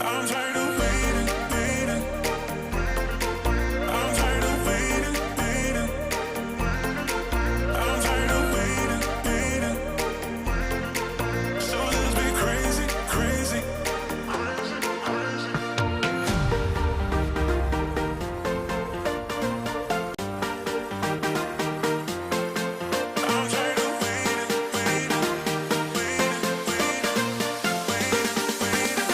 I'm tired of waiting, waiting. I'm tired of waiting, waiting. I'm tired of waiting, waiting. So let's be crazy, crazy. I'm tired of waiting, waiting, waiting, waiting, waiting,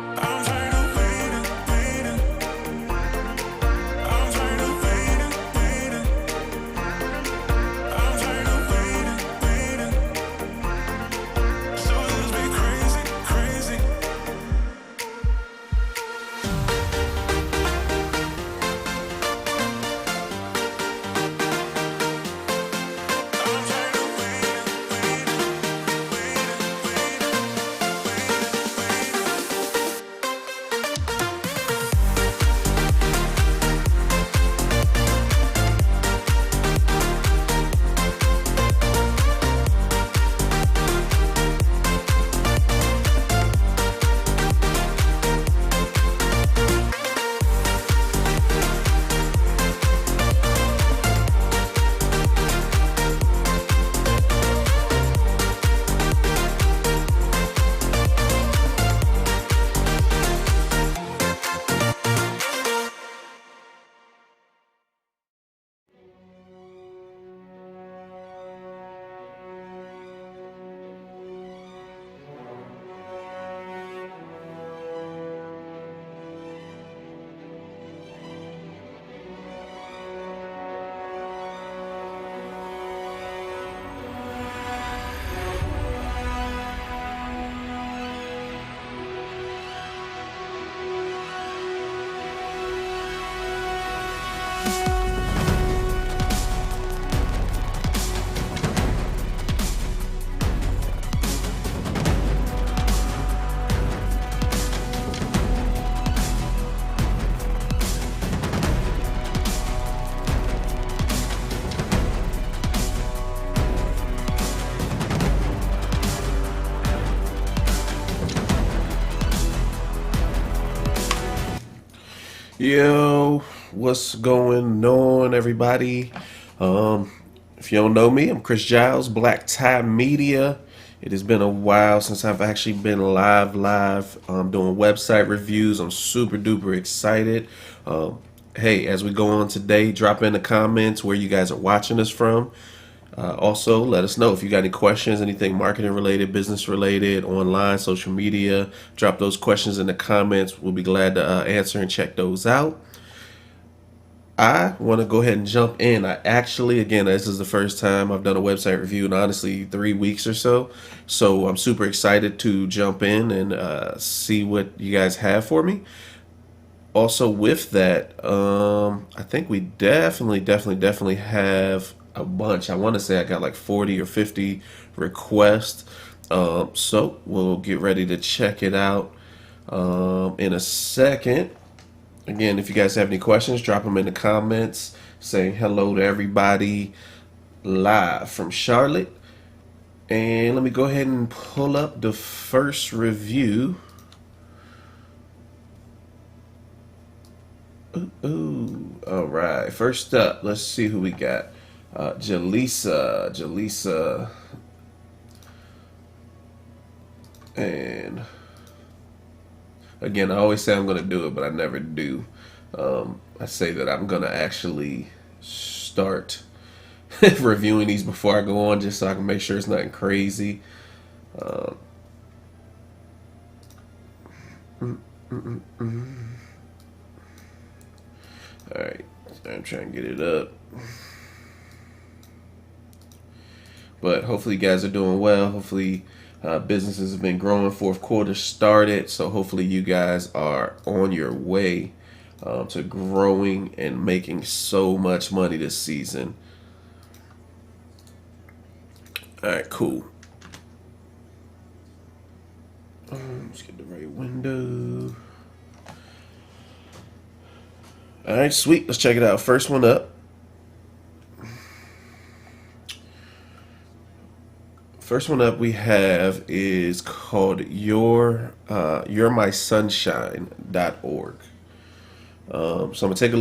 I'm tired of waiting, waiting. I'm tired of waiting, waiting. I'm tired of waiting, waiting. So let's be crazy, crazy. I'm tired of waiting, waiting, waiting, waiting, Yo, what's going on, everybody? If you don't know me, I'm Chris Giles, Black Tie Media. It has been a while since I've actually been live, doing website reviews. I'm super duper excited. Hey, as we go on today, drop in the comments where you guys are watching us from. Also, let us know if you got any questions, anything marketing related, business related, online, social media. Drop those questions in the comments. We'll be glad to answer and check those out. I want to go ahead and jump in. I actually, again, this is the first time I've done a website review in honestly 3 weeks or so. So I'm super excited to jump in and see what you guys have for me. Also, with that, I think we definitely have a bunch. I want to say I got like 40 or 50 requests. So we'll get ready to check it out in a second. Again, if you guys have any questions, drop them in the comments. Saying hello to everybody live from Charlotte. And let me go ahead and pull up the first review. Ooh. All right. First up, let's see who we got. Jaleesa. And again, I always say I'm going to do it, but I never do. I say that I'm going to actually start reviewing these before I go on, just so I can make sure it's nothing crazy. All right, I'm trying to get it up. But hopefully, you guys are doing well. Hopefully, businesses have been growing. Fourth quarter started, so hopefully, you guys are on your way to growing and making so much money this season. All right, cool. Let's get the right window. All right, sweet. Let's check it out. First one up. First one up we have is called You're My Sunshine.org. So I'm gonna take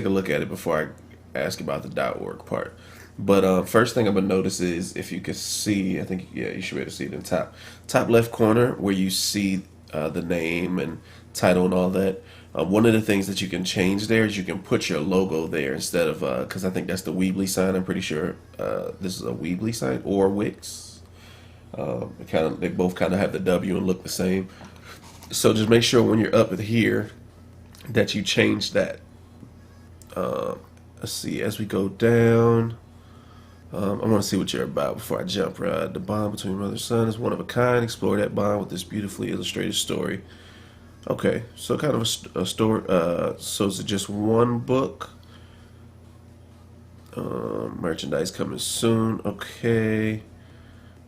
a look at it before I ask about the .org part. But first thing I'm gonna notice is, if you can see, I think, yeah, you should be able to see it in the top left corner where you see the name and title and all that. One of the things that you can change there is you can put your logo there instead of, because I think that's the Weebly sign. I'm pretty sure this is a Weebly sign or Wix. They both kind of have the W and look the same. So just make sure when you're up at here that you change that. Let's see, as we go down, I want to see what you're about before I jump. The bond between mother and son is one of a kind. Explore that bond with this beautifully illustrated story. Okay, so kind of a story. So is it just one book? Merchandise coming soon. Okay.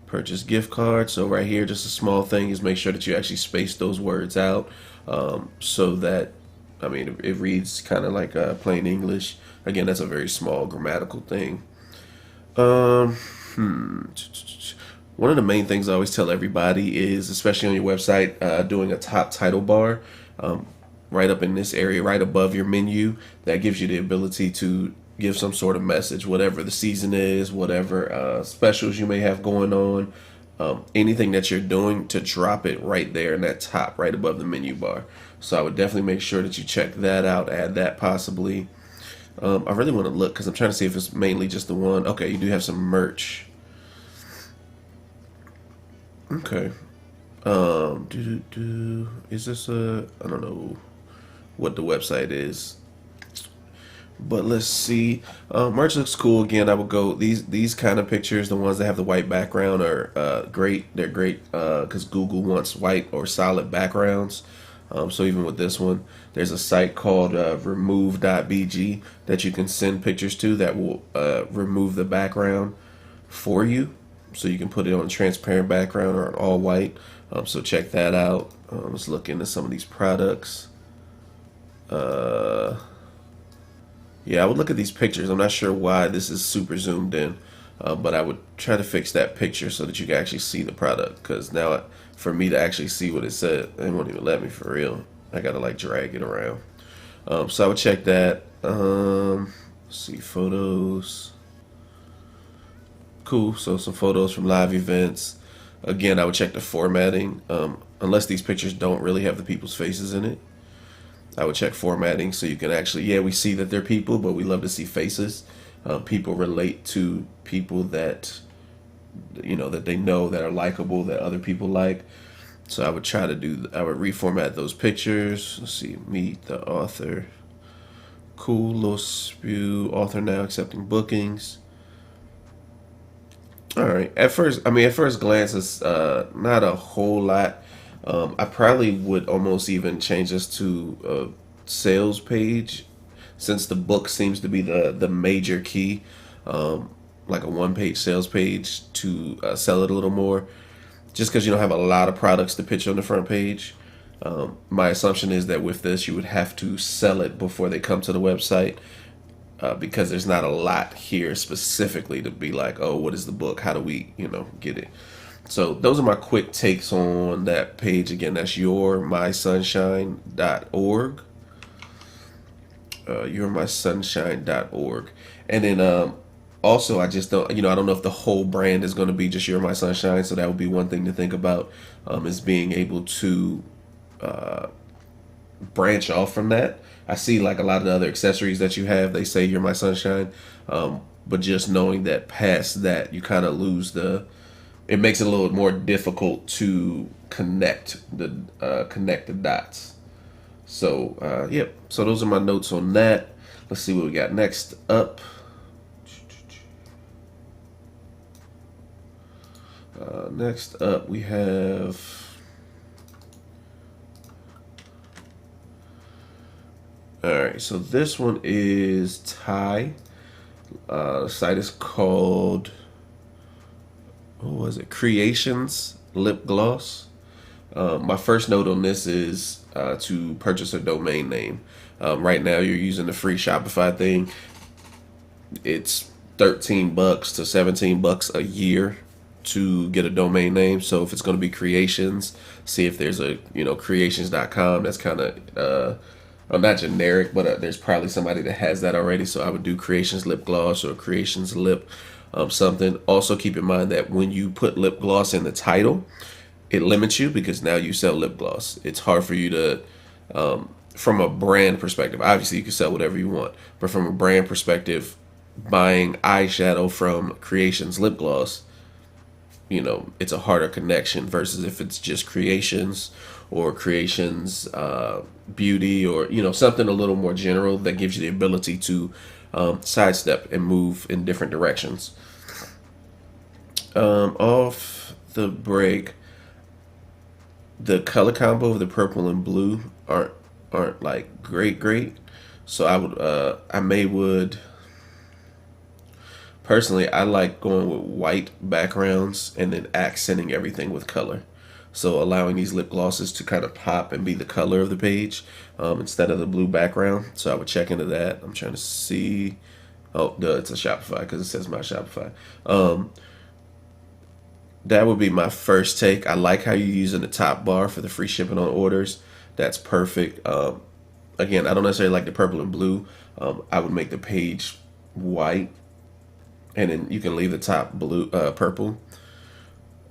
Purchase gift card. So right here, just a small thing is make sure that you actually space those words out, so that, I mean, it reads kind of like plain English. Again, that's a very small grammatical thing. One of the main things I always tell everybody is, especially on your website, doing a top title bar right up in this area, right above your menu. That gives you the ability to give some sort of message, whatever the season is, whatever specials you may have going on, anything that you're doing, to drop it right there in that top, right above the menu bar. So I would definitely make sure that you check that out, add that possibly. I really want to look because I'm trying to see if it's mainly just the one. Okay, you do have some merch. Okay. Is this I don't know what the website is. But let's see. Merch looks cool. Again, I would go these kind of pictures. The ones that have the white background are great. They're great because Google wants white or solid backgrounds. So even with this one, there's a site called remove.bg that you can send pictures to that will remove the background for you. So you can put it on a transparent background or an all white. So check that out. Let's look into some of these products. Yeah, I would look at these pictures. I'm not sure why this is super zoomed in, but I would try to fix that picture so that you can actually see the product. Because now, for me to actually see what it said, they won't even let me for real. I gotta like drag it around. So I would check that. Let's see, photos. Cool. So some photos from live events. Again, I would check the formatting. Unless these pictures don't really have the people's faces in it, I would check formatting so you can actually, yeah, we see that they're people, but we love to see faces. People relate to people that, that they know, that are likable, that other people like. So I would I would reformat those pictures. Let's see, meet the author. Cool, little spew. Author now accepting bookings. All right. At first glance, it's not a whole lot. I probably would almost even change this to a sales page, since the book seems to be the major key, like a one-page sales page to sell it a little more, just because you don't have a lot of products to pitch on the front page. My assumption is that with this, you would have to sell it before they come to the website, because there's not a lot here specifically to be like, oh, what is the book? How do we, get it? So those are my quick takes on that page. Again, that's yourmysunshine.org. Yourmysunshine.org. And then Also, I just don't, I don't know if the whole brand is going to be just You're My Sunshine. So that would be one thing to think about, is being able to branch off from that. I see like a lot of the other accessories that you have, they say You're My Sunshine. But just knowing that past that, you kind of lose it makes it a little more difficult to connect the dots. So, yep. So those are my notes on that. Let's see what we got next up. Next up, we have. All right, so this one is Thai. The site is called, what was it? Creations Lip Gloss. My first note on this is to purchase a domain name. Right now, you're using the free Shopify thing. It's $13 to $17 a year to get a domain name. So if it's going to be creations, see if there's a creations.com. That's kind of not generic, but there's probably somebody that has that already. So I would do creations lip gloss or creations lip something. Also keep in mind that when you put lip gloss in the title, it limits you because now you sell lip gloss. It's hard for you to from a brand perspective. Obviously you can sell whatever you want, but from a brand perspective, buying eyeshadow from Creations lip gloss, it's a harder connection versus if it's just Creations or Creations beauty, or something a little more general that gives you the ability to sidestep and move in different directions. Off the break, the color combo of the purple and blue aren't like great. So I would personally, I like going with white backgrounds and then accenting everything with color. So allowing these lip glosses to kind of pop and be the color of the page instead of the blue background. So I would check into that. I'm trying to see. Oh, duh, it's a Shopify because it says my Shopify. That would be my first take. I like how you're using the top bar for the free shipping on orders. That's perfect. Again, I don't necessarily like the purple and blue. I would make the page white, and then you can leave the top blue, purple.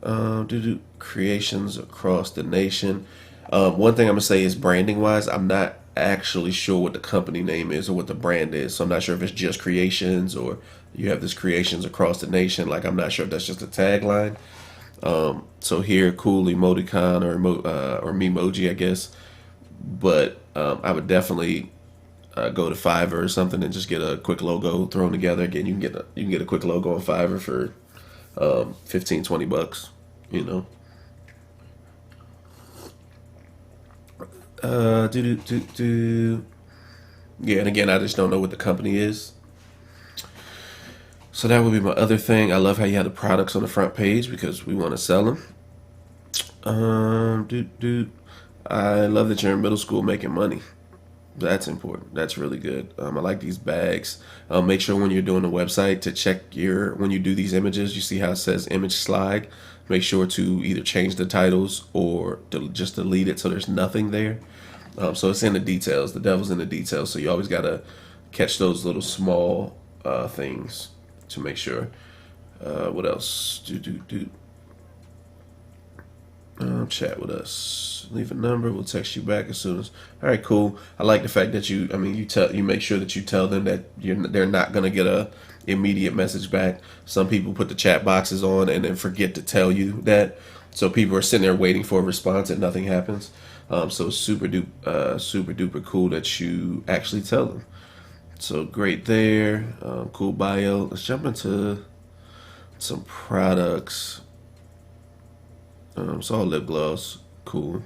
Do creations across the nation. One thing I'm gonna say is branding wise, I'm not actually sure what the company name is or what the brand is. So I'm not sure if it's just creations or you have this creations across the nation. Like I'm not sure if that's just a tagline. So here, cool emoticon or memoji, I guess. But I would definitely go to Fiverr or something and just get a quick logo thrown together. Again, you can get a quick logo on Fiverr for 15-20 bucks. You know. Do. Yeah, and again, I just don't know what the company is. So that would be my other thing. I love how you have the products on the front page because we want to sell them. I love that you're in middle school making money. That's important. That's really good. I like these bags. Make sure when you're doing the website to check when you do these images, you see how it says image slide. Make sure to either change the titles or just delete it so there's nothing there. So it's in the details. The devil's in the details. So you always got to catch those little small things to make sure. What else? Chat with us. Leave a number. We'll text you back as soon as. All right, cool. I like the fact that you make sure that you tell them that they're not gonna get a immediate message back. Some people put the chat boxes on and then forget to tell you that, so people are sitting there waiting for a response and nothing happens. So super duper cool that you actually tell them. So great there. Cool bio. Let's jump into some products. It's all lip gloss. Cool.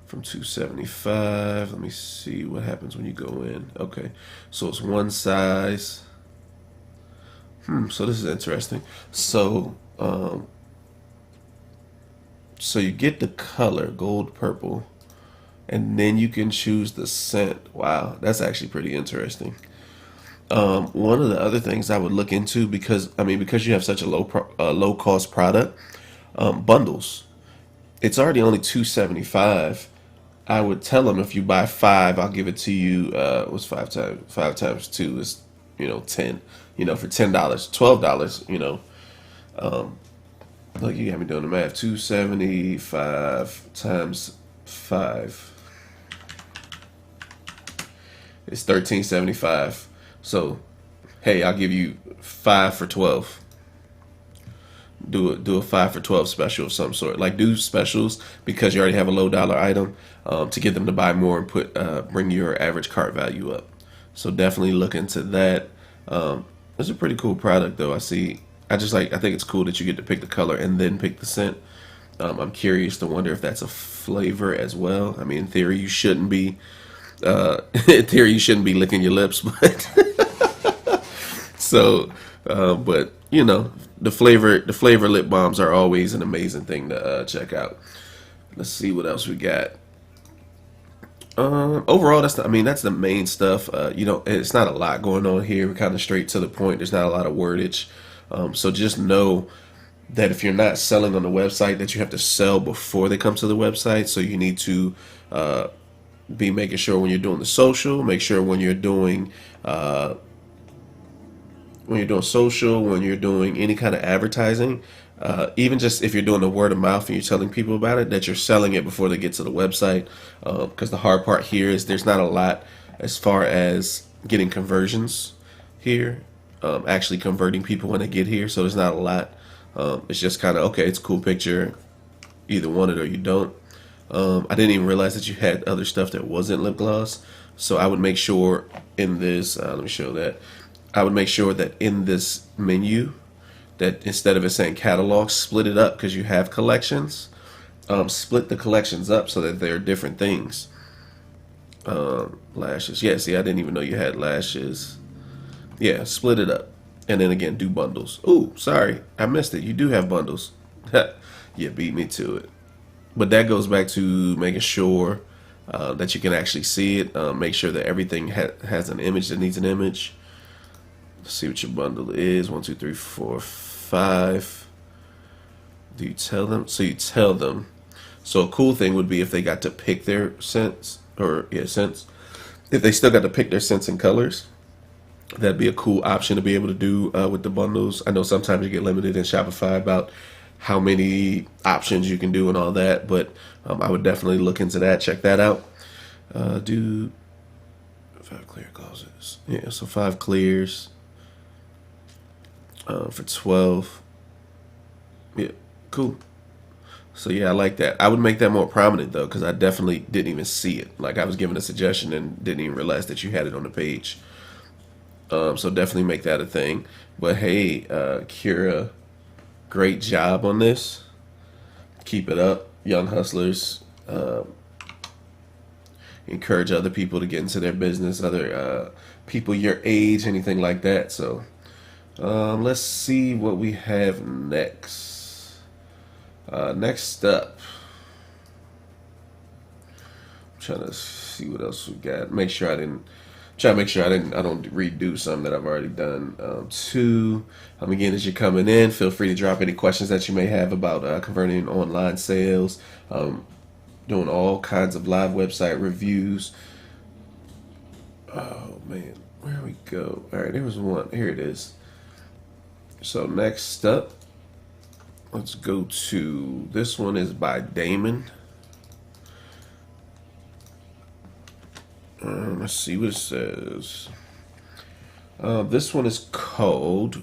From 275. Let me see what happens when you go in. Okay. So it's one size. So this is interesting. So you get the color, gold, purple, and then you can choose the scent. Wow, that's actually pretty interesting. One of the other things I would look into, because you have such a low cost product, bundles. It's already only 275. I would tell them if you buy five, I'll give it to you. What's five times two is 10. for $10, $12, look, you got me doing the math. 275 times 5 is 1375. So, hey, I'll give you 5 for 12. Do a 5 for 12 special of some sort. Like, do specials because you already have a low dollar item, to get them to buy more and bring your average cart value up. So definitely look into that. It's a pretty cool product though. I think it's cool that you get to pick the color and then pick the scent. I'm curious to wonder if that's a flavor as well. I mean, in theory you shouldn't be licking your lips, but so but the flavor lip balms are always an amazing thing to check out. Let's see what else we got. Overall, that's the main stuff. It's not a lot going on here. We're kind of straight to the point. There's not a lot of wordage. So just know that if you're not selling on the website, that you have to sell before they come to the website. So you need to be making sure when you're doing the social, make sure when you're doing social, when you're doing any kind of advertising, even just if you're doing the word of mouth and you're telling people about it, that you're selling it before they get to the website. Because the hard part here is there's not a lot as far as getting conversions here, actually converting people when they get here. So there's not a lot. It's just kind of, okay, it's a cool picture. Either want it or you don't. I didn't even realize that you had other stuff that wasn't lip gloss. So I would make sure in this, let me show that. I would make sure that in this menu, that instead of it saying catalog, split it up because you have collections. Split the collections up so that they're different things. Lashes. Yeah, see, I didn't even know you had lashes. Yeah, split it up. And then again, do bundles. Ooh, sorry, I missed it. You do have bundles. You beat me to it. But that goes back to making sure that you can actually see it. Make sure that everything has an image that needs an image. Let's see what your bundle is. 1, 2, 3, 4, 5. Do you tell them? So you tell them. So a cool thing would be if they got to pick their scents, scents. If they still got to pick their scents and colors, that'd be a cool option to be able to do with the bundles. I know sometimes you get limited in Shopify about how many options you can do and all that, but I would definitely look into that. Check that out. Do 5 clear closes. Yeah, so 5 clears. For 12. Yeah, cool. So yeah, I like that. I would make that more prominent though, because I definitely didn't even see it. Like, I was given a suggestion and didn't even realize that you had it on the page. So definitely make that a thing. But hey, Kira, great job on this. Keep it up, young hustlers. Encourage other people to get into their business, other people your age, anything like that. So let's see what we have next. Next up, I'm trying to see what else we got. I don't redo something that I've already done. Again, as you're coming in, feel free to drop any questions that you may have about converting online sales, doing all kinds of live website reviews. Oh man, where we go? All right, there was one. Here it is. So next up, let's go to, this one is by Damon. Let's see what it says. This one is called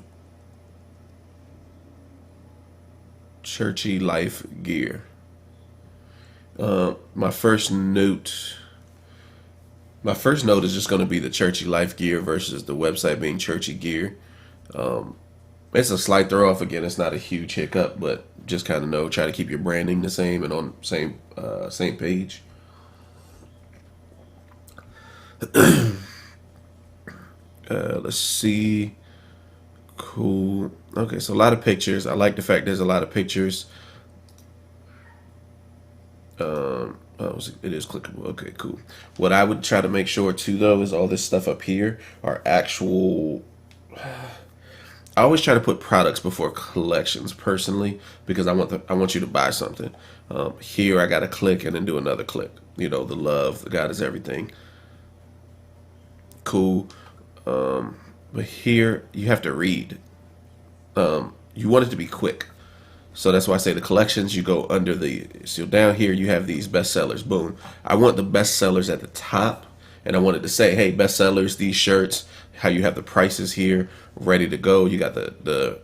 Churchy Life Gear. My first note is just going to be the Churchy Life Gear versus the website being Churchy Gear. It's a slight throw off. Again, it's not a huge hiccup, but just kind of try to keep your branding the same and on same page. Let's see. Cool. Okay, so a lot of pictures. I like the fact there's a lot of pictures. It is clickable. Okay, cool. What I would try to make sure too, though, is all this stuff up here are actual. I always try to put products before collections personally, because I want you to buy something. Here I got to click and then do another click. The love, the God is everything. Cool. but here you have to read. You want it to be quick. So that's why I say the collections, you go under the, so down here you have these bestsellers. Boom. I want the bestsellers at the top. And I wanted to say, hey, bestsellers, these shirts, how you have the prices here ready to go. You got the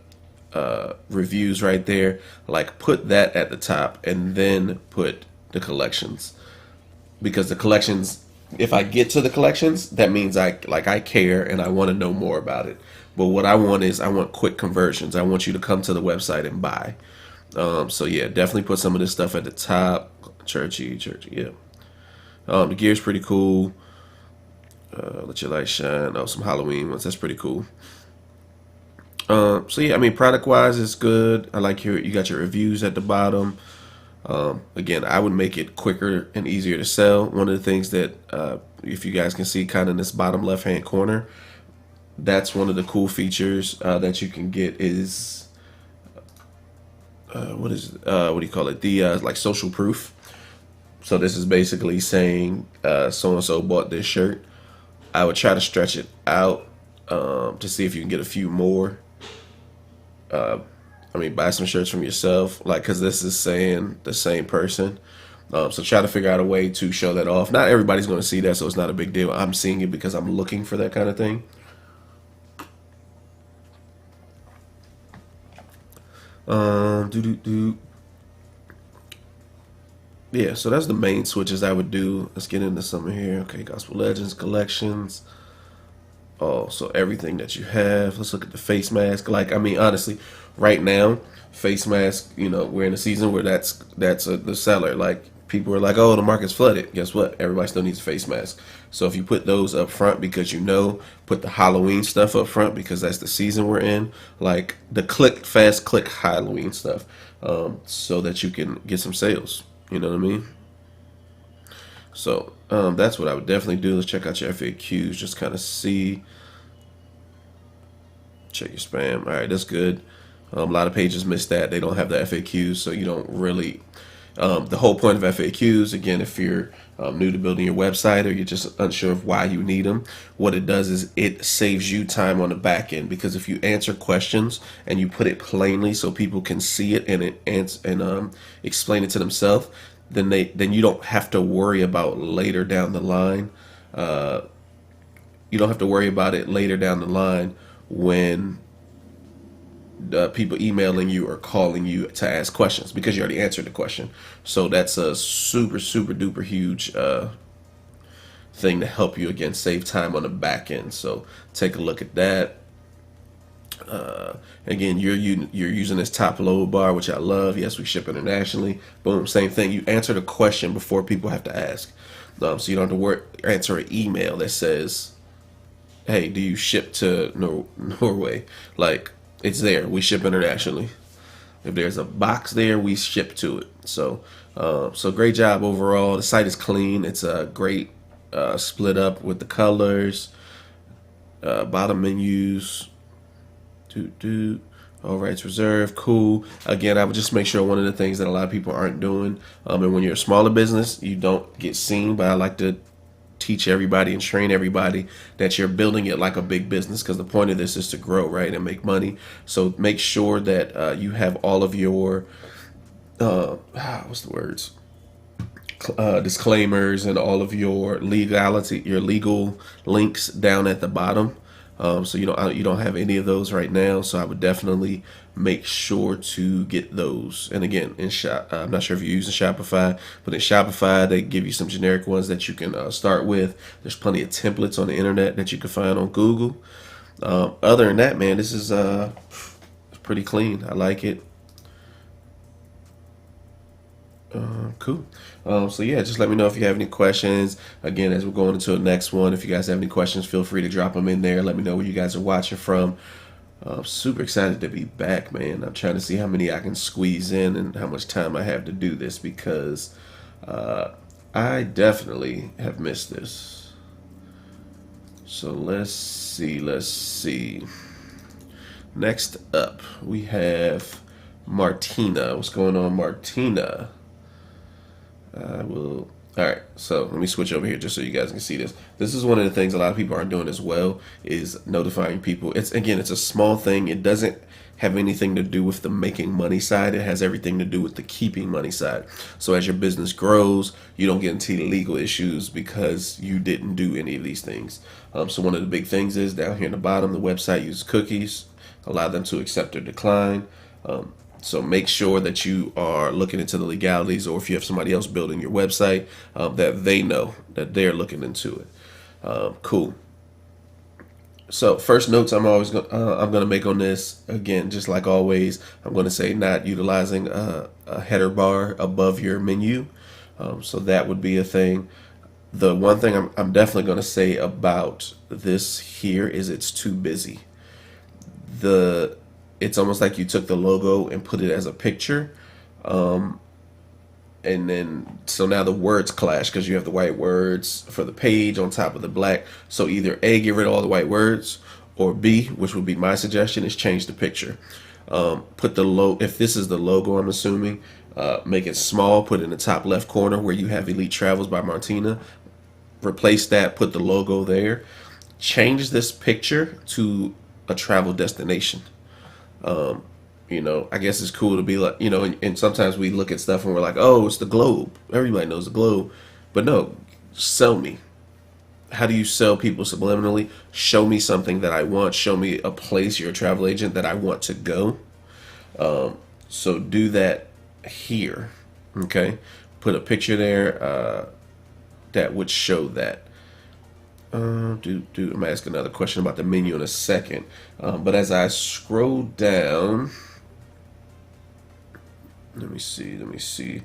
reviews right there. Like, put that at the top and then put the collections. Because the collections, if I get to the collections, that means I care and I want to know more about it. But what I want is I want quick conversions. I want you to come to the website and buy. So yeah, definitely put some of this stuff at the top. Churchy, yeah. The gear's pretty cool. Let your light shine. Oh, some Halloween ones. That's pretty cool. So yeah, I mean, product wise, it's good. I like you got your reviews at the bottom. Again, I would make it quicker and easier to sell. One of the things that, if you guys can see kind of in this bottom left hand corner, that's one of the cool features that you can get is what do you call it? The like social proof. So this is basically saying so and so bought this shirt. I would try to stretch it out to see if you can get a few more. I mean, buy some shirts from yourself, like, because this is saying the same person. So try to figure out a way to show that off. Not everybody's going to see that, so it's not a big deal. I'm seeing it because I'm looking for that kind of thing. Do do do. Yeah, so that's the main switches I would do. Let's get into some here. Okay, Gospel Legends collections. Oh, so everything that you have. Let's look at the face mask. Like, I mean, honestly, right now, face mask. You know, we're in a season where that's the seller. Like, people are like, oh, the market's flooded. Guess what? Everybody still needs a face mask. So if you put those up front because put the Halloween stuff up front because that's the season we're in. Like the fast click Halloween stuff, so that you can get some sales. You know what I mean? So that's what I would definitely do. Let's check out your FAQs. Just kind of see. Check your spam. All right, that's good. A lot of pages miss that. They don't have the FAQs, so you don't really. The whole point of FAQs, again, if you're new to building your website or you're just unsure of why you need them, what it does is it saves you time on the back end. Because if you answer questions and you put it plainly so people can see it and explain it to themselves, then you don't have to worry about later down the line. You don't have to worry about it later down the line when people emailing you or calling you to ask questions because you already answered the question. So that's a super, super duper huge thing to help you, again, save time on the back end. So take a look at that. Again, you're using this top load bar, which I love. Yes, we ship internationally. Boom, same thing. You answer the question before people have to ask. So you don't have to answer an email that says, hey, do you ship to Norway? Like, it's there. We ship internationally. If there's a box there, we ship to it. So great job overall. The site is clean. It's a great split up with the colors, bottom menus. All rights reserved. Cool. Again, I would just make sure one of the things that a lot of people aren't doing, and when you're a smaller business, you don't get seen. But I like to teach everybody and train everybody that you're building it like a big business, because the point of this is to grow, right, and make money. So make sure that you have all of your what's the words, disclaimers and all of your legal links down at the bottom. So you don't have any of those right now. So I would definitely make sure to get those. And again, I'm not sure if you're using Shopify, but in Shopify they give you some generic ones that you can start with. There's plenty of templates on the internet that you can find on Google. Other than that, man, this is pretty clean. I like it. Cool. So yeah, just let me know if you have any questions. Again, as we're going into the next one, if you guys have any questions, feel free to drop them in there. Let me know where you guys are watching from. I'm super excited to be back, man. I'm trying to see how many I can squeeze in and how much time I have to do this, because I definitely have missed this. So let's see. Next up, we have Martina. What's going on, Martina? All right, so let me switch over here just so you guys can see this. This is one of the things a lot of people aren't doing as well is notifying people. It's again, it's a small thing. It doesn't have anything to do with the making money side. It has everything to do with the keeping money side. So as your business grows, you don't get into legal issues because you didn't do any of these things. So one of the big things is down here in the bottom, the website uses cookies, allow them to accept or decline. So make sure that you are looking into the legalities, or if you have somebody else building your website, that they know that they're looking into it. Cool. So first notes I'm gonna make on this again, just like always. I'm gonna say not utilizing a header bar above your menu. So that would be a thing. The one thing I'm definitely gonna say about this here is it's too busy. The It's almost like you took the logo and put it as a picture, and then so now the words clash because you have the white words for the page on top of the black. So either A, get rid of all the white words, or B, which would be my suggestion, is change the picture. Put the logo, if this is the logo, I'm assuming, make it small, put it in the top left corner where you have Elite Travels by Martina. Replace that, put the logo there. Change this picture to a travel destination. I guess it's cool to be like, and sometimes we look at stuff and we're like, oh, it's the globe. Everybody knows the globe. But no, sell me. How do you sell people subliminally? Show me something that I want. Show me a place, you're a travel agent, that I want to go. So do that here. Okay. Put a picture there that would show that. I'm gonna ask another question about the menu in a second. But as I scroll down, let me see.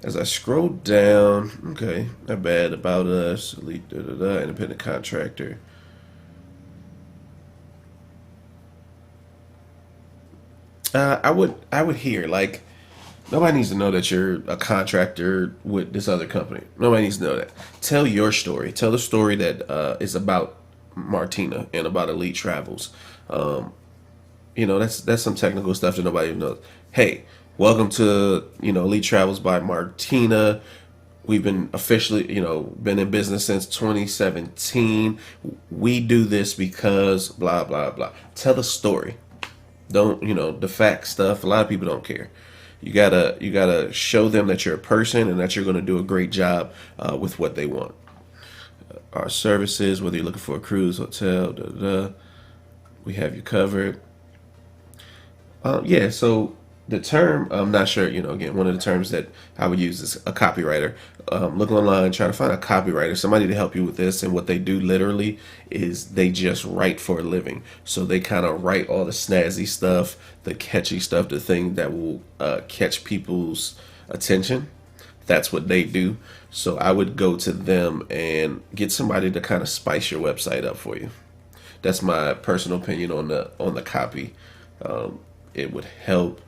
As I scroll down, okay, not bad. About us, elite, independent contractor. I would hear like nobody needs to know that you're a contractor with this other company. Nobody needs to know that. Tell your story. Tell the story that is about Martina and about Elite Travels. That's some technical stuff that nobody even knows. Hey, welcome to Elite Travels by Martina. We've been officially been in business since 2017. We do this because blah blah blah. Tell the story. Don't the fact stuff. A lot of people don't care. You gotta show them that you're a person and that you're going to do a great job with what they want. Our services, whether you're looking for a cruise, hotel, we have you covered. Yeah, so the term, I'm not sure, again, one of the terms that I would use is a copywriter. Look online, try to find a copywriter, somebody to help you with this. And what they do literally is they just write for a living. So they kind of write all the snazzy stuff, the catchy stuff, the thing that will catch people's attention. That's what they do. So I would go to them and get somebody to kind of spice your website up for you. That's my personal opinion on the copy. It would help.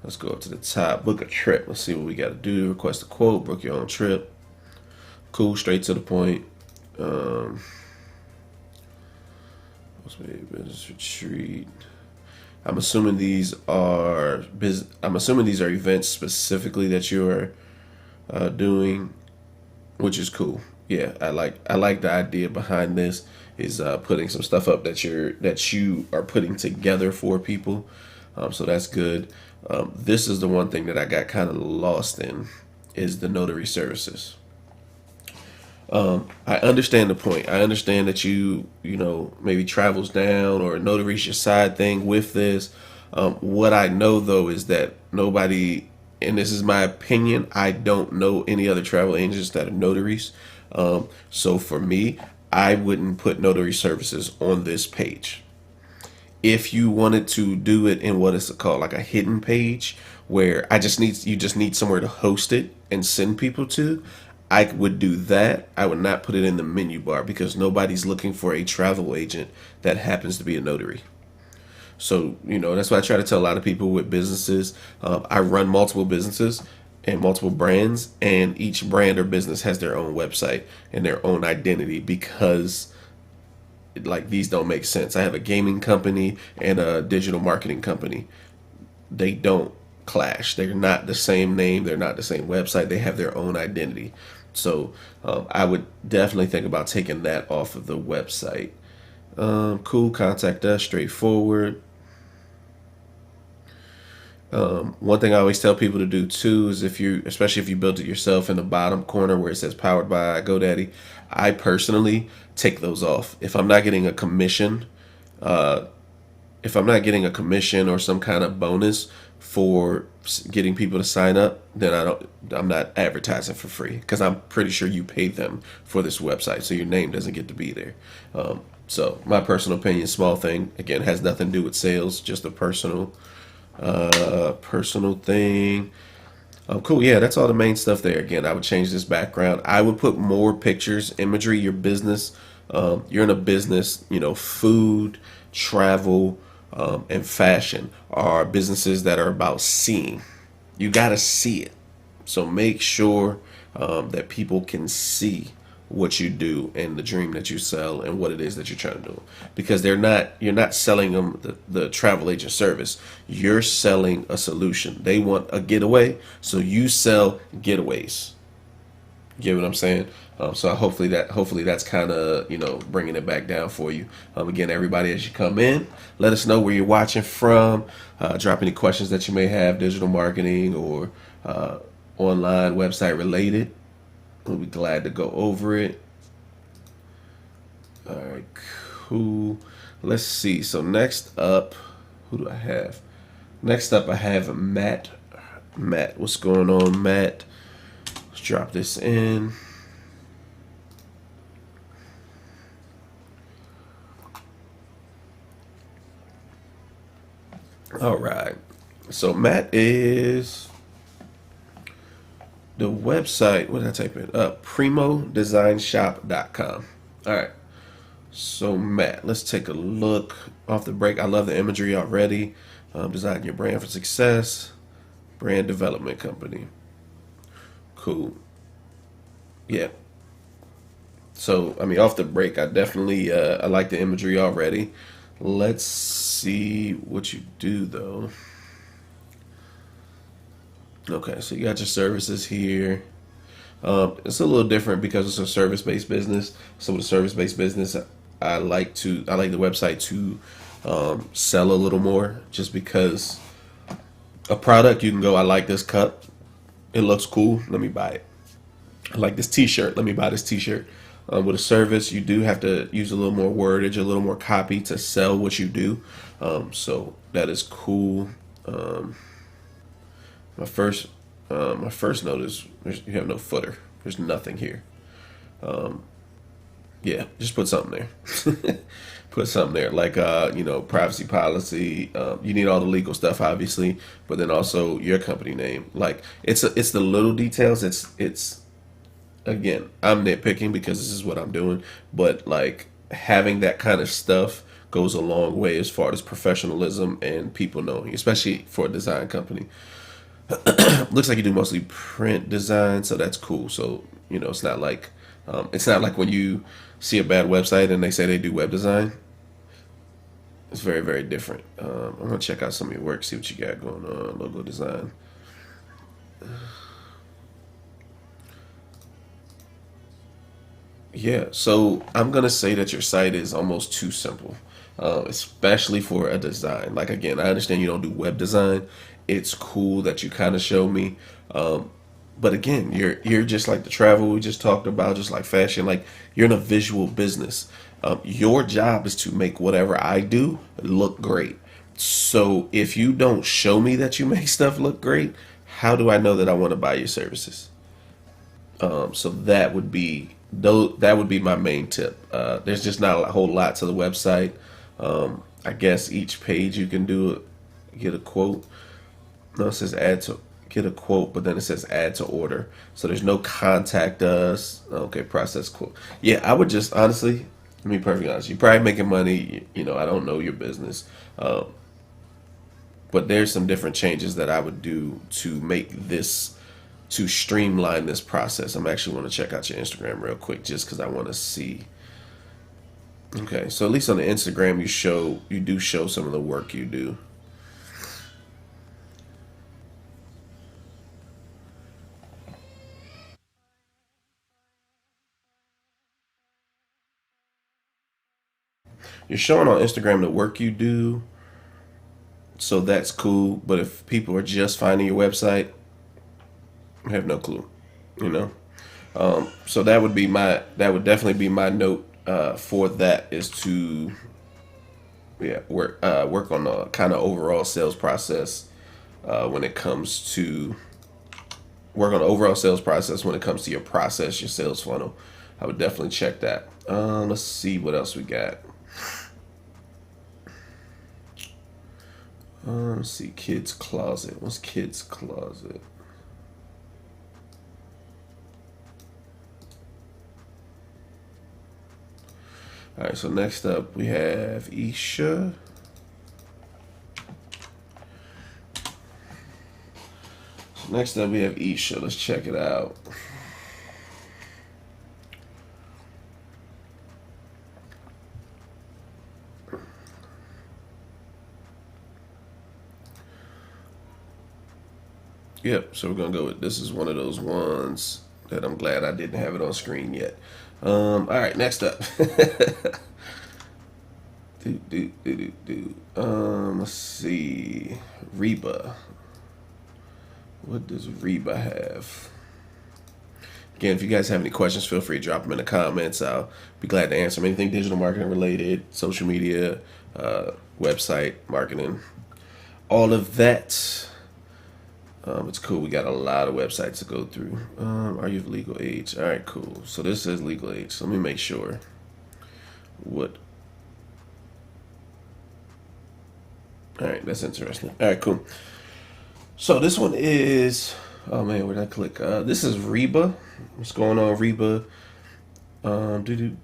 Let's go up to the top. Book a trip. Let's see what we got to do. Request a quote. Book your own trip. Cool. Straight to the point. Business retreat. I'm assuming these are events specifically that you're doing, which is cool. Yeah, I like the idea behind this is putting some stuff up that you are putting together for people. So that's good. This is the one thing that I got kind of lost in is the notary services. I understand the point. I understand that you maybe travels down or notary's your side thing with this. What I know though is that nobody, and this is my opinion, I don't know any other travel agents that are notaries. So for me, I wouldn't put notary services on this page. If you wanted to do it in what is it called, like a hidden page, where you just need somewhere to host it and send people to, I would do that. I would not put it in the menu bar because nobody's looking for a travel agent that happens to be a notary. So that's why I try to tell a lot of people with businesses. I run multiple businesses and multiple brands, and each brand or business has their own website and their own identity because like these don't make sense. I have a gaming company and a digital marketing company. They don't clash. They're not the same name. They're not the same website. They have their own identity. So I would definitely think about taking that off of the website. Cool. Contact us. Straightforward. One thing I always tell people to do too is if you, especially if you built it yourself, in the bottom corner where it says powered by GoDaddy, I personally take those off. If I'm not getting a commission or some kind of bonus for getting people to sign up, then I'm not advertising for free because I'm pretty sure you paid them for this website, so your name doesn't get to be there. So my personal opinion, small thing, again, has nothing to do with sales, just a personal thing. Cool. Yeah, that's all the main stuff there. Again, I would change this background. I would put more pictures, imagery, your business. You're in a business, food, travel, and fashion are businesses that are about seeing. You got to see it. So make sure that people can see what you do and the dream that you sell and what it is that you're trying to do. Because you're not selling them the travel agent service. You're selling a solution. They want a getaway, so you sell getaways. You get what I'm saying? So hopefully that's kind of bringing it back down for you. Again, everybody, as you come in, let us know where you're watching from. Drop any questions that you may have, digital marketing or online website related. We'll be glad to go over it. All right, cool. Let's see. So next up, who do I have? Next up, I have Matt. Matt, what's going on, Matt? Let's drop this in. All right. So Matt is the website. What did I type in? PrimoDesignShop.com. All right. So Matt, let's take a look off the break. I love the imagery already. Design your brand for success. Brand development company. Cool. Yeah. So I mean, off the break, I definitely I like the imagery already. Let's see what you do though. Okay, so you got your services here. It's a little different because it's a service-based business. So with a service-based business, I like the website to sell a little more, just because a product you can go, I like this cup, it looks cool, let me buy it. I like this T-shirt, let me buy this T-shirt. With a service, you do have to use a little more wordage, a little more copy to sell what you do. So that is cool. My first my first note is you have no footer. There's nothing here. Yeah, just put something there. Put something there, like privacy policy. You need all the legal stuff, obviously, but then also your company name. Like it's the little details. It's again, I'm nitpicking because this is what I'm doing, but like having that kind of stuff goes a long way as far as professionalism and people knowing, especially for a design company. Looks like you do mostly print design, so that's cool. So it's not like when you see a bad website and they say they do web design. It's very, very different. I'm gonna check out some of your work, see what you got going on. Logo design. Yeah, so I'm gonna say that your site is almost too simple, especially for a design. Like again, I understand you don't do web design. It's cool that you kind of show me, but again, you're just like the travel we just talked about, just like fashion. Like you're in a visual business. Your job is to make whatever I do look great. So if you don't show me that you make stuff look great, how do I know that I want to buy your services? So that would be my main tip. There's just not a whole lot to the website. I guess each page you can get a quote. No, it says add to get a quote, but then it says add to order. So there's no contact us. Okay, process quote. Yeah, I would just honestly, let me be perfectly honest. You're probably making money. I don't know your business, but there's some different changes that I would do to streamline this process. I'm actually want to check out your Instagram real quick just because I want to see. Okay, so at least on the Instagram you do show some of the work you do. you're showing on Instagram the work you do, so that's cool. But if people are just finding your website, I have no clue, you know. So that would definitely be my note for that, is to work on the kind of overall sales process when it comes to work on the overall sales process when it comes to your process, your sales funnel. I would definitely check that. Let's see what else we got. Let's see, kids closet. What's kids closet? All right, so next up we have Isha. Next up we have Isha. Let's check it out. Yep, so we're gonna go with, this is one of those ones that I'm glad I didn't have it on screen yet. All right, next up. Let's see. Reba. What does Reba have? Again, if you guys have any questions, feel free to drop them in the comments. I'll be glad to answer them. Anything digital marketing related, social media, website marketing, all of that. It's cool. We got a lot of websites to go through. Are you of legal age? All right, cool. So this is legal age. So let me make sure. What? All right, that's interesting. All right, cool. So this one is, oh man, where did I click? This is Reba. What's going on, Reba? Do.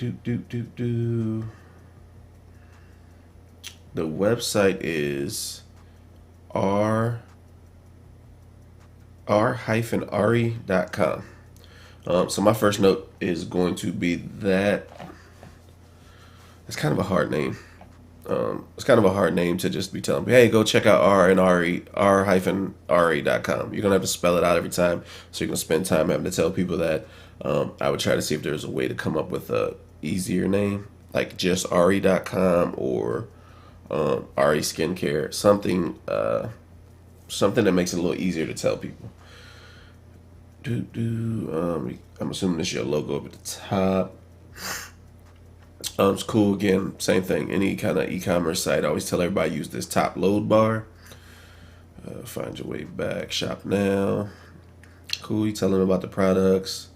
The website is r-ari.com. So my first note is going to be that it's kind of a hard name. It's kind of a hard name to just be telling me, hey, go check out r-ari.com. You're gonna have to spell it out every time, so you're gonna spend time having to tell people that. I would try to see if there's a way to come up with a easier name, like just ari.com or Ari Skincare, something that makes it a little easier to tell people. I'm assuming this is your logo up at the top. It's cool. Again, same thing. Any kind of e-commerce site, I always tell everybody use this top load bar. Find your way back. Shop now. Cool. You tell them about the products.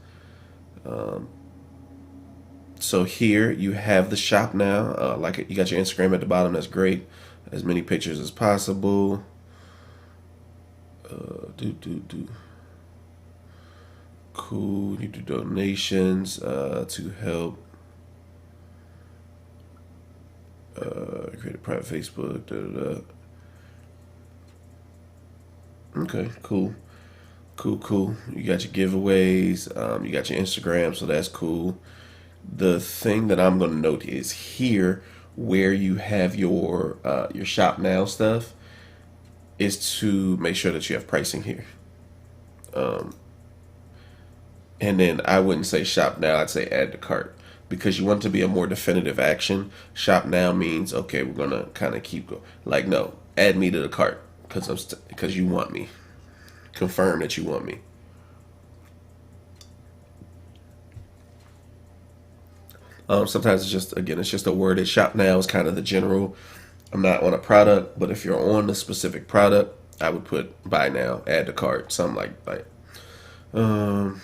So here you have the shop now. Like you got your Instagram at the bottom. That's great. As many pictures as possible. Cool. You do donations to help. Create a private Facebook. Okay, cool. Cool. You got your giveaways. You got your Instagram, so that's cool. The thing that I'm going to note is here where you have your shop now stuff is to make sure that you have pricing here. And then I wouldn't say shop now, I'd say add to cart, because you want to be a more definitive action. Shop now means, okay, we're going to kind of keep going. Like, no, add me to the cart because you want me. Confirm that you want me. Sometimes it's just a word. That shop now is kind of the general. I'm not on a product, but if you're on the specific product, I would put buy now, add to cart, something like that. And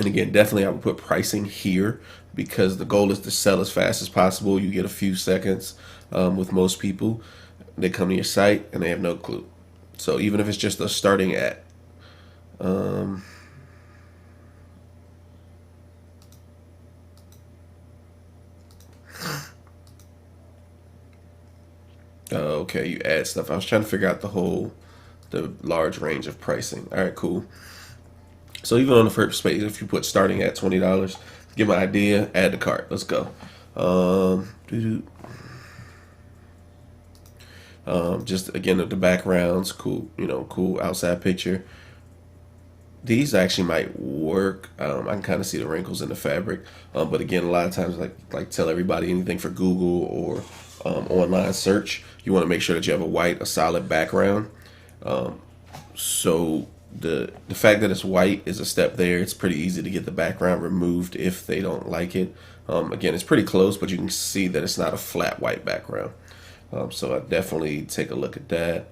again, definitely I would put pricing here because the goal is to sell as fast as possible. You get a few seconds with most people. They come to your site and they have no clue. So even if it's just a starting at, okay, you add stuff. I was trying to figure out the large range of pricing. All right, cool. So even on the first page, if you put starting at $20, give my idea, add to cart. Let's go. Just again the backgrounds, cool. Cool outside picture. These actually might work. I can kind of see the wrinkles in the fabric, but again, a lot of times, like tell everybody anything for Google or online search, you want to make sure that you have a solid background. So the fact that it's white is a step there. It's pretty easy to get the background removed if they don't like it. Again, it's pretty close, but you can see that it's not a flat white background. So I definitely take a look at that.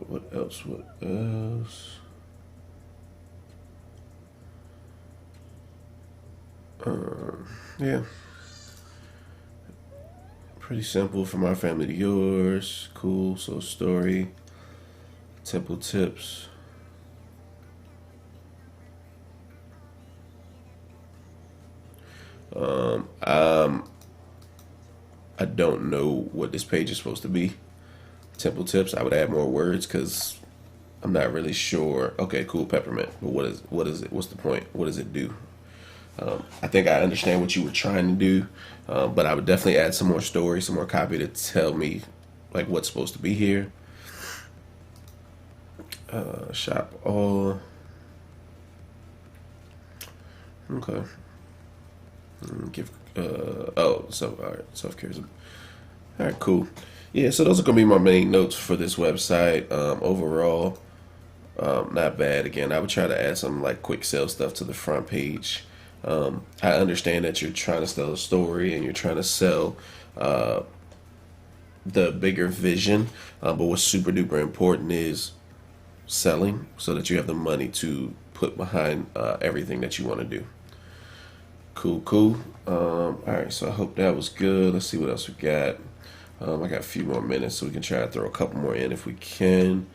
What else? What else? Yeah, pretty simple from our family to yours. Cool. So story, temple tips. I don't know what this page is supposed to be. Temple tips. I would add more words because I'm not really sure. Okay, cool, peppermint. But what is it? What's the point? What does it do? I think I understand what you were trying to do, but I would definitely add some more story, some more copy to tell me like what's supposed to be here. Shop all. Okay. Give. Oh, so all right. Self care. All right, cool. Yeah, so those are gonna be my main notes for this website. Overall, not bad. Again, I would try to add some like quick sale stuff to the front page. I understand that you're trying to tell a story and you're trying to sell the bigger vision, but what's super duper important is selling so that you have the money to put behind everything that you want to do. Cool, cool. All right, so I hope that was good. Let's see what else we got. I got a few more minutes, so we can try to throw a couple more in if we can.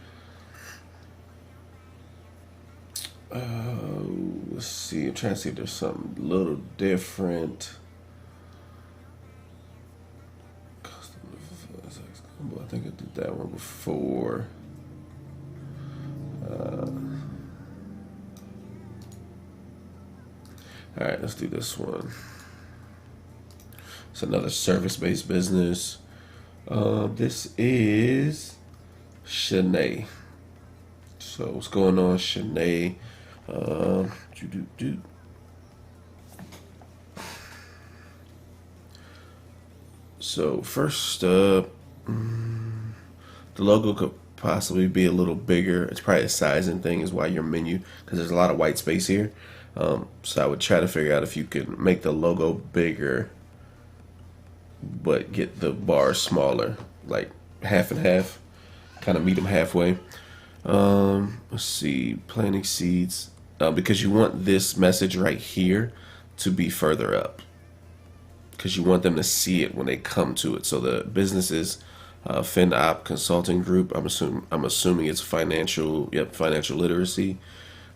Let's see. I'm trying to see if there's something a little different. I think I did that one before. All right, let's do this one. It's another service-based business. This is Shanae. So what's going on, Shanae? Uh, So first up, the logo could possibly be a little bigger. It's probably a sizing thing is why your menu, because there's a lot of white space here. So I would try to figure out if you could make the logo bigger, but get the bars smaller, like half and half, kind of meet them halfway. Let's see, planting seeds, because you want this message right here to be further up, because you want them to see it when they come to it. So the business is FinOp Consulting Group. I'm assuming it's financial. Yep, financial literacy,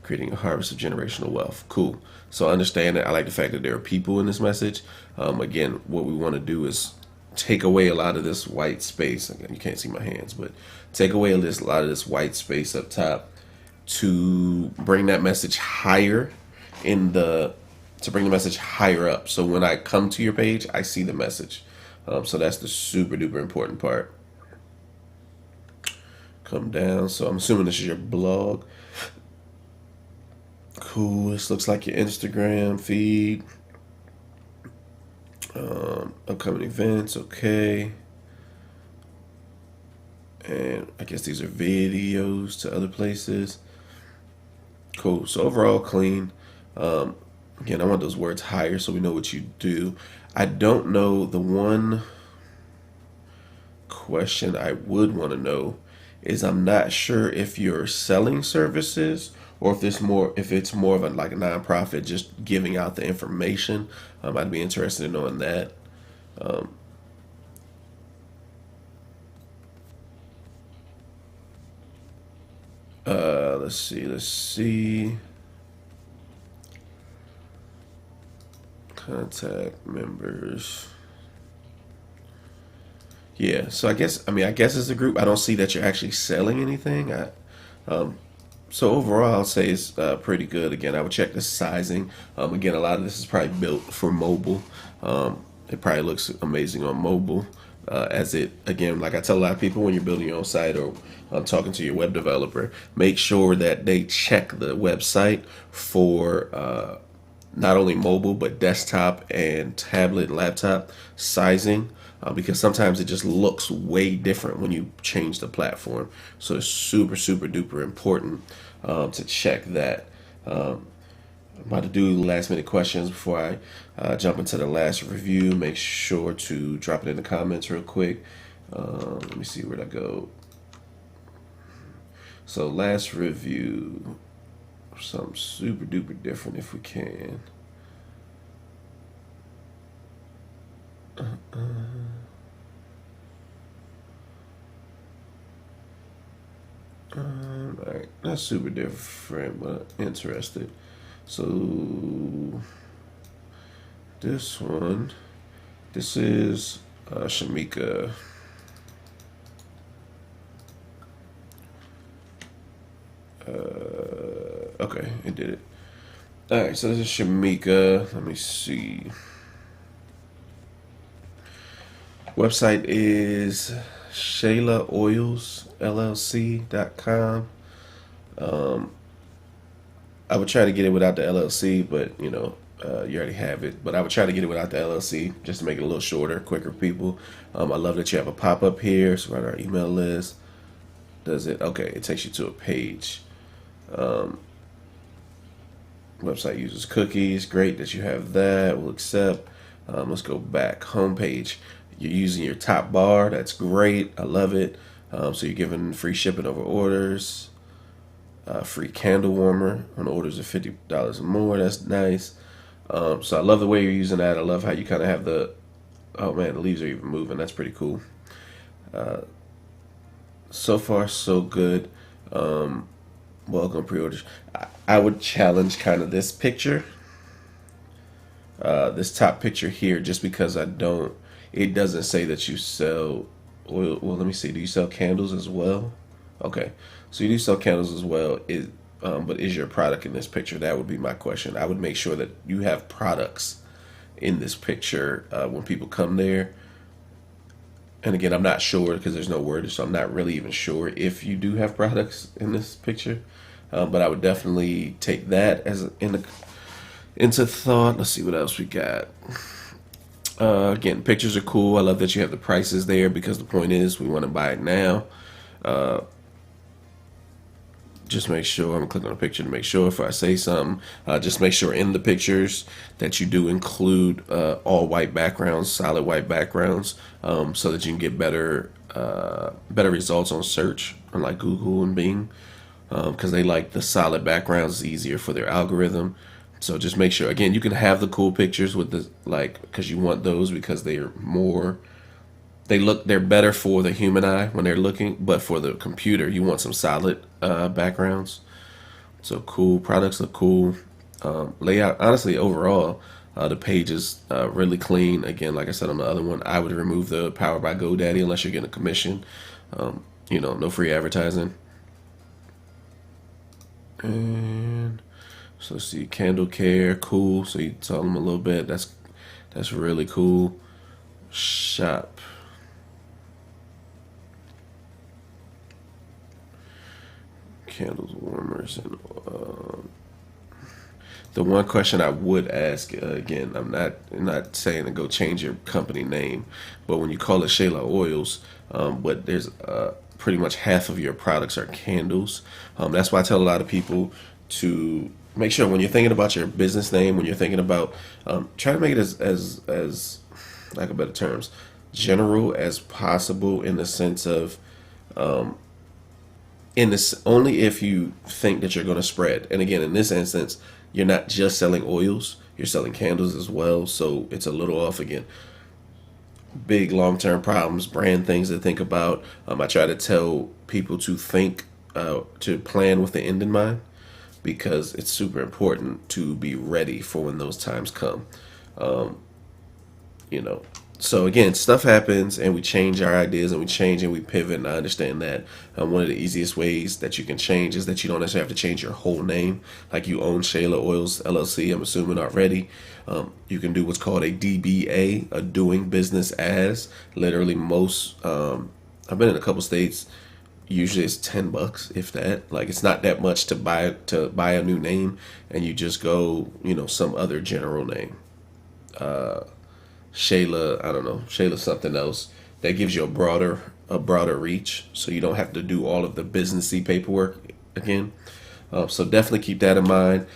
creating a harvest of generational wealth. Cool. So I understand that. I like the fact that there are people in this message. Again, what we want to do is take away a lot of this white space. Again, you can't see my hands, but take away a lot of this white space up top to bring that message higher in the to bring the message higher up. So when I come to your page, I see the message. So that's the super duper important part. Come down. So I'm assuming this is your blog. Cool. This looks like your Instagram feed. Upcoming events. Okay. And I guess these are videos to other places. Cool. So overall clean. Again, I want those words higher so we know what you do. I don't know. The one question I would want to know is I'm not sure if you're selling services or if it's more of a like a nonprofit just giving out the information. I'd be interested in knowing that. Let's see. Contact members. Yeah, so I guess it's a group. I don't see that you're actually selling anything. So overall, I'll say it's pretty good. Again, I would check the sizing. Again, a lot of this is probably built for mobile. It probably looks amazing on mobile. as it, again, like I tell a lot of people, when you're building your own site or talking to your web developer, make sure that they check the website for not only mobile but desktop and tablet and laptop sizing, because sometimes it just looks way different when you change the platform. So it's super duper important to check that. I'm about to do last minute questions before I jump into the last review. Make sure to drop it in the comments real quick. Let me see where'd I go. So last review, something super duper different if we can. Alright, not super different, but interested. So this one, this is Shamika. Okay, it did it. Alright, so this is Shamika. Let me see. Website is Shanae Oils LLC.com. I would try to get it without the LLC, but you already have it. But I would try to get it without the LLC just to make it a little shorter, quicker, people. I love that you have a pop up here. So right, our email list. Does it? Okay, it takes you to a page. Website uses cookies. Great that you have that. We'll accept. Let's go back. Homepage. You're using your top bar. That's great. I love it. So you're giving free shipping over orders. Free candle warmer on orders of $50 or more. That's nice. So I love the way you're using that. I love how you kind of have the, oh man, the leaves are even moving. That's pretty cool. So far, so good. Welcome pre-orders. I would challenge kind of this picture, this top picture here, just because it doesn't say that you sell oil. Well, let me see. Do you sell candles as well? Okay, so you do sell candles as well. But is your product in this picture? That would be my question. I would make sure that you have products in this picture when people come there. And again, I'm not sure because there's no word, so I'm not really even sure if you do have products in this picture. But I would definitely take that as into thought. Let's see what else we got. Again, pictures are cool. I love that you have the prices there because the point is we want to buy it now. Just make sure, I'm gonna click on a picture to make sure if I say something, just make sure in the pictures that you do include all white backgrounds, solid white backgrounds, so that you can get better results on search on like Google and Bing, because they like the solid backgrounds. It's easier for their algorithm. So just make sure, again, you can have the cool pictures with the, like, because you want those because they're they're better for the human eye when they're looking, but for the computer, you want some solid backgrounds. So cool, products look cool. Layout, honestly, overall, the page is really clean. Again, like I said on the other one, I would remove the Powered by GoDaddy unless you're getting a commission. No free advertising. And so let's see, candle care, cool. So you tell them a little bit. That's really cool. Shop. Candles, warmers, and the one question I would ask, again, I'm not saying to go change your company name, but when you call it Shanae Oils, but there's pretty much half of your products are candles. That's why I tell a lot of people to make sure when you're thinking about your business name, when you're thinking about, try to make it as like a better terms, general as possible in the sense of, in this only if you think that you're going to spread. And again, in this instance, you're not just selling oils, you're selling candles as well. So it's a little off again. Big long-term problems, brand things to think about. I try to tell people to think, to plan with the end in mind, because it's super important to be ready for when those times come. So again, stuff happens and we change our ideas and we change and we pivot. And I understand that one of the easiest ways that you can change is that you don't necessarily have to change your whole name. Like you own Shayla Oils LLC, I'm assuming already. You can do what's called a DBA, a doing business as. Literally most, I've been in a couple states. Usually it's $10, if that. Like it's not that much to buy a new name, and you just go, some other general name. Shayla, I don't know, Shayla something else that gives you a broader reach, so you don't have to do all of the businessy paperwork again. So definitely keep that in mind.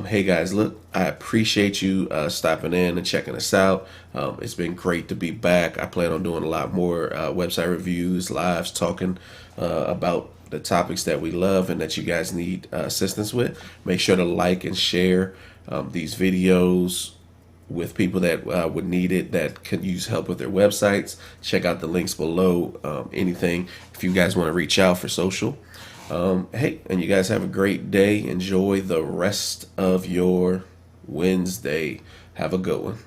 Hey guys, look, I appreciate you stopping in and checking us out. It's been great to be back. I plan on doing a lot more website reviews, lives, talking about the topics that we love and that you guys need assistance with. Make sure to like and share these videos with people that would need it, that could use help with their websites. Check out the links below. Anything if you guys want to reach out for social. Hey, and you guys have a great day. Enjoy the rest of your Wednesday. Have a good one.